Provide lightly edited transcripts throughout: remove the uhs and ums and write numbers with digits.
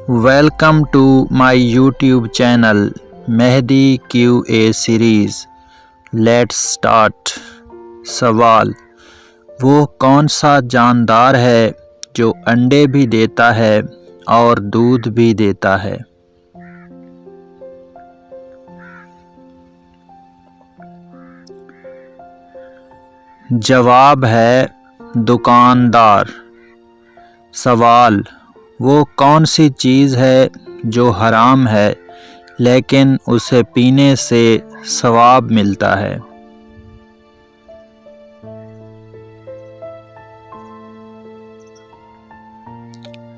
Welcome to my YouTube channel Mehdi QA series. Let's start. सवाल: वो कौन सा जानदार है जो अंडे भी देता है और दूध भी देता है? जवाब है दुकानदार। सवाल: वो कौन सी चीज़ है जो हराम है लेकिन उसे पीने से सवाब मिलता है?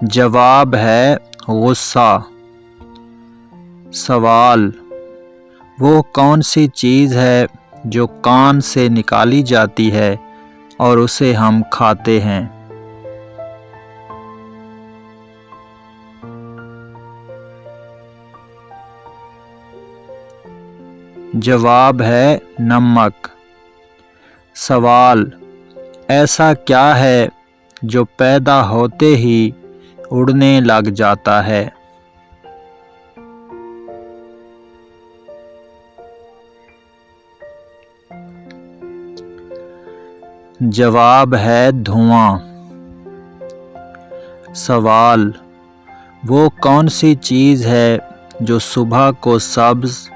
जवाब है गुस्सा। सवाल: वो कौन सी चीज़ है जो कान से निकाली जाती है और उसे हम खाते हैं? जवाब है नमक। सवाल: ऐसा क्या है जो पैदा होते ही उड़ने लग जाता है? जवाब है धुआं। सवाल: वो कौन सी चीज़ है जो सुबह को सब्ज़,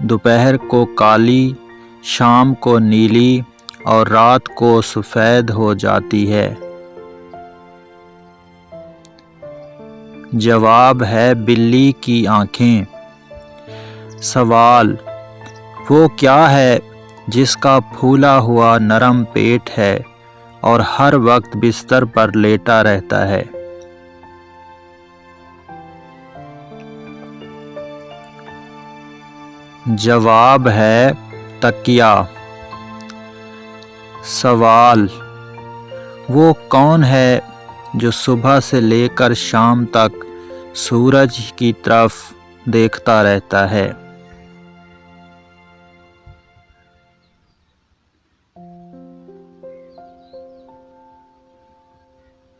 दोपहर को काली, शाम को नीली और रात को सफ़ेद हो जाती है? जवाब है बिल्ली की आँखें। सवाल: वो क्या है जिसका फूला हुआ नरम पेट है और हर वक्त बिस्तर पर लेटा रहता है? जवाब है तकिया। सवाल: वो कौन है जो सुबह से लेकर शाम तक सूरज की तरफ देखता रहता है?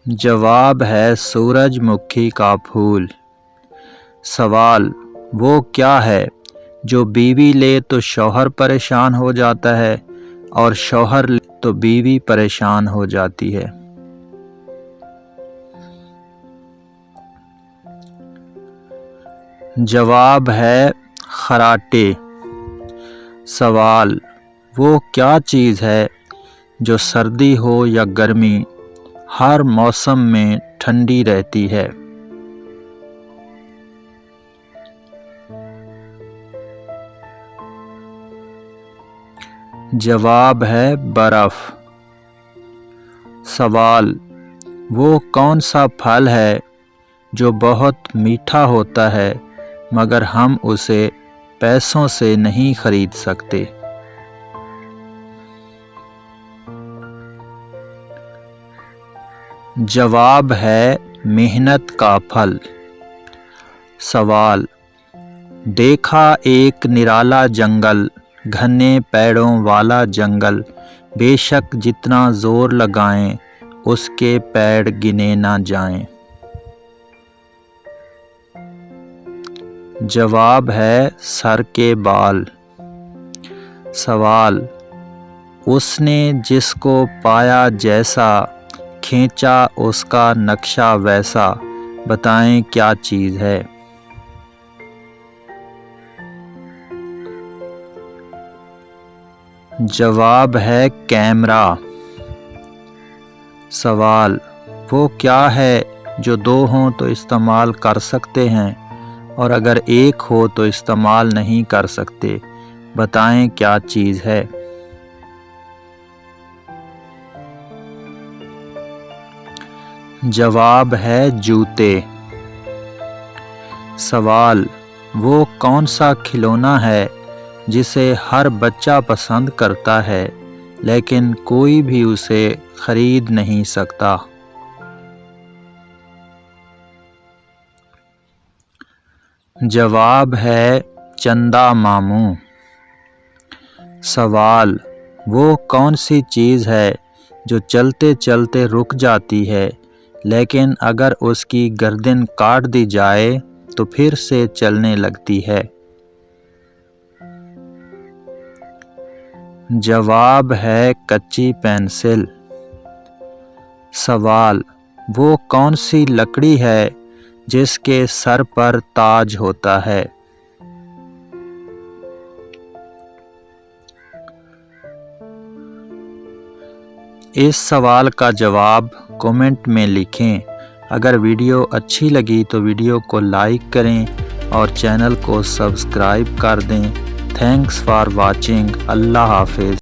जवाब है सूरजमुखी का फूल। सवाल: वो क्या है जो बीवी ले तो शौहर परेशान हो जाता है और शौहर ले तो बीवी परेशान हो जाती है? जवाब है खराटे। सवाल: वो क्या चीज़ है जो सर्दी हो या गर्मी हर मौसम में ठंडी रहती है? जवाब है बर्फ़। सवाल: वो कौन सा फल है जो बहुत मीठा होता है मगर हम उसे पैसों से नहीं खरीद सकते? जवाब है मेहनत का फल। सवाल: देखा एक निराला जंगल, घने पेड़ों वाला जंगल, बेशक जितना जोर लगाएं उसके पेड़ गिने ना जाएं। जवाब है सर के बाल। सवाल: उसने जिसको पाया जैसा, खींचा उसका नक्शा वैसा, बताएं क्या चीज़ है? जवाब है कैमरा। सवाल: वो क्या है जो दो हों तो इस्तेमाल कर सकते हैं और अगर एक हो तो इस्तेमाल नहीं कर सकते, बताएं क्या चीज़ है? जवाब है जूते। सवाल: वो कौन सा खिलौना है जिसे हर बच्चा पसंद करता है लेकिन कोई भी उसे खरीद नहीं सकता? जवाब है चंदा मामू। सवाल: वो कौन सी चीज़ है जो चलते चलते रुक जाती है لیکن اگر اس کی گردن کاٹ دی جائے تو پھر سے چلنے لگتی ہے؟ جواب ہے کچی پینسل۔ سوال: وہ کون سی لکڑی ہے جس کے سر پر تاج ہوتا ہے؟ اس سوال کا جواب کومنٹ میں لکھیں۔ اگر ویڈیو اچھی لگی تو ویڈیو کو لائک کریں اور چینل کو سبسکرائب کر دیں۔ Thanks for watching. اللہ حافظ۔